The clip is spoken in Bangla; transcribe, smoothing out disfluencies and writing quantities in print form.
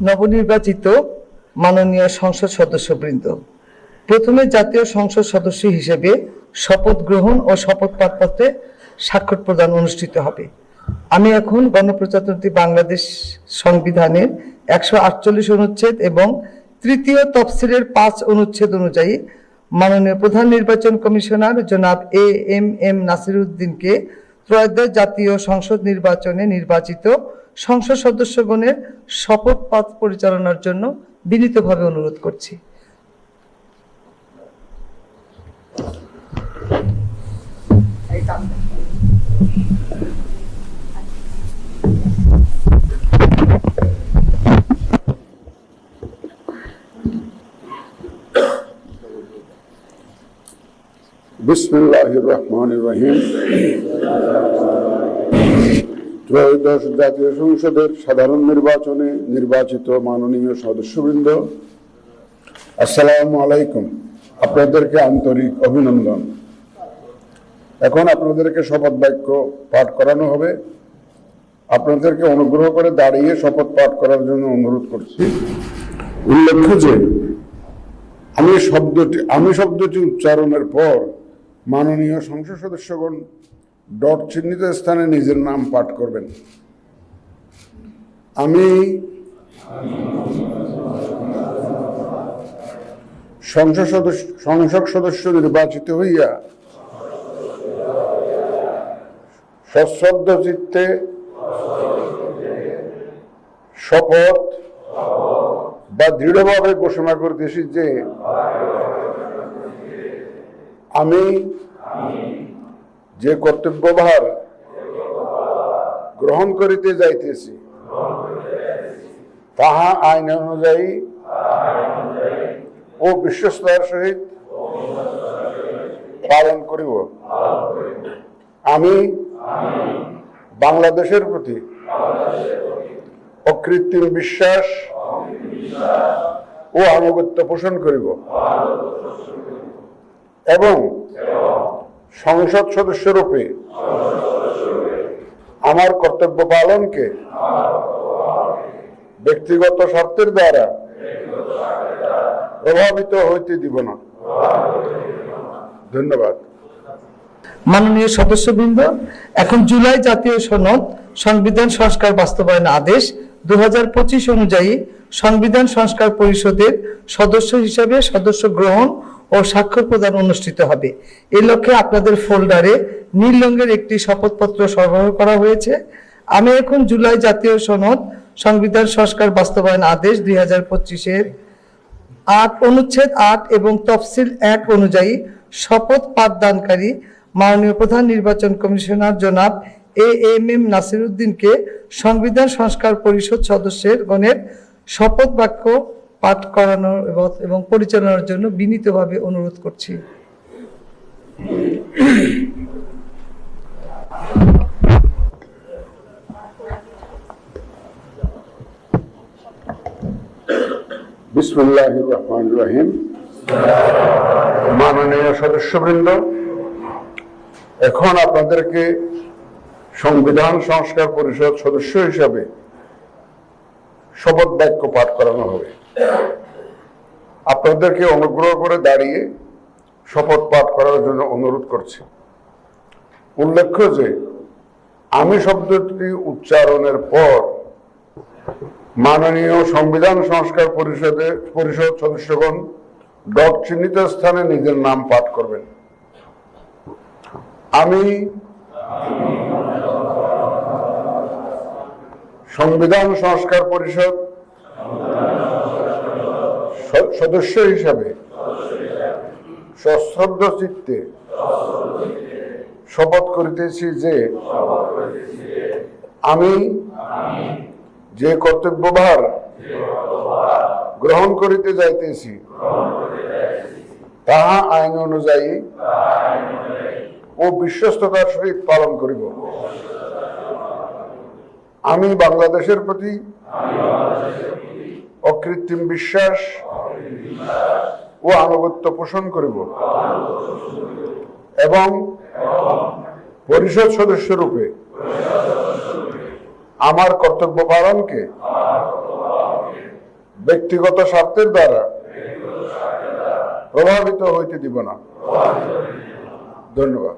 নবনির্বাচিত মাননীয় সংসদ সদস্যবৃন্দ, প্রথমে জাতীয় সংসদ সদস্য হিসেবে শপথ গ্রহণ ও শপথ পাঠপত্রে স্বাক্ষর প্রদান অনুষ্ঠিত হবে। আমি এখন গণপ্রজাতন্ত্রী বাংলাদেশ সংবিধানের 148 অনুচ্ছেদ এবং তৃতীয় তফসিলের 5 অনুচ্ছেদ অনুযায়ী মাননীয় প্রধান নির্বাচন কমিশনার জনাব এম নাসির উদ্দিনকে ত্রয়োদশ জাতীয় সংসদ নির্বাচনে নির্বাচিত সংসদ সদস্যগণের শপথ পাঠ পরিচালনার জন্য বিনীতভাবে অনুরোধ করছি। বিসমিল্লাহির রহমানির রহিম। ত্রয়োদশ জাতীয় সংসদের সাধারণ নির্বাচনে নির্বাচিত মাননীয় সদস্যবৃন্দ, আসসালামু আলাইকুম। আপনাদেরকে আন্তরিক অভিনন্দন। এখন আপনাদেরকে শপথ বাক্য পাঠ করানো হবে। আপনাদেরকে অনুগ্রহ করে দাঁড়িয়ে শপথ পাঠ করার জন্য অনুরোধ করছি। উল্লেখ্য যে আমি শব্দটি উচ্চারণের পর মাননীয় সংসদ সদস্যগণ ডট চিহ্নিত স্থানে নিজের নাম পাঠ করবেন। আমি সংসদ সদস্য নির্বাচিত হইয়া সশ্রদ্ধ চিত্তে শপথ বা দৃঢ়ভাবে ঘোষণা করতেছি যে আমি যে কর্তব্যভার গ্রহণ করিতে যাইতেছি তাহা আইন অনুযায়ী ও বিশ্বস্তার সহিত পালন করিব। আমি বাংলাদেশের প্রতি অকৃত্রিম বিশ্বাস ও আনুগত্য পোষণ করিব এবং সংসদ সদস্যরূপে আমার কর্তব্য পালনকে ব্যক্তিগত স্বার্থের দ্বারা প্রভাবিত হইতে দিব না। ধন্যবাদ। মাননীয় সদস্যবৃন্দ, এখন জুলাই জাতীয় সনদ সংবিধান সংস্কার বাস্তবায়ন আদেশ 2025 অনুযায়ী সংবিধান সংস্কার পরিষদের সদস্য হিসাবে সদস্য গ্রহণ ও স্বাক্ষর প্রদান অনুষ্ঠিত হবে। এই লক্ষ্যে আপনাদের ফোল্ডারে নীল রঙের একটি শপথপত্র সরবরাহ করা হয়েছে। আমি এখন জুলাই জাতীয় সনদ সংবিধান সংস্কার বাস্তবায়ন আদেশ 2025-এর 8 অনুচ্ছেদ 8 এবং তফসিল 1 অনুযায়ী শপথ পাঠদানকারী মাননীয় প্রধান নির্বাচন কমিশনার জনাব এম নাসির উদ্দিনকে সংবিধান সংস্কার পরিষদ সদস্যের গণের শপথ বাক্য পাঠ করানোর এবং পরিচালনার জন্য বিনীতভাবে অনুরোধ করছি। বিসমিল্লাহির রহমানির রহিম। মাননীয় সদস্যবৃন্দ, এখন আপনাদেরকে সংবিধান সংস্কার পরিষদ সদস্য হিসাবে শপথ বাক্য পাঠ করানো হবে। আপনাদেরকে অনুগ্রহ করে দাঁড়িয়ে শপথ পাঠ করার জন্য অনুরোধ করছি। উল্লেখ্য যে আমি শব্দটি উচ্চারণের পর মাননীয় সংবিধান সংস্কার পরিষদ সদস্যগণ ডট চিহ্নিত স্থানে নিজের নাম পাঠ করবেন। আমি সংবিধান সংস্কার পরিষদ সদস্য হিসাবে সশ্রদ্ধ চিত্তে শপথ করিতেছি যে আমি যে কর্তব্যভার গ্রহণ করিতে যাইতেছি তাহা আইন অনুযায়ী ও বিশ্বস্ততার সহিত পালন করিব। আমি বাংলাদেশের প্রতি অকৃত্রিম বিশ্বাস ও আনুগত্য পোষণ করিব এবং পরিষদ সদস্য রূপে আমার কর্তব্য পালনকে ব্যক্তিগত স্বার্থের দ্বারা প্রভাবিত হইতে দিব না। ধন্যবাদ।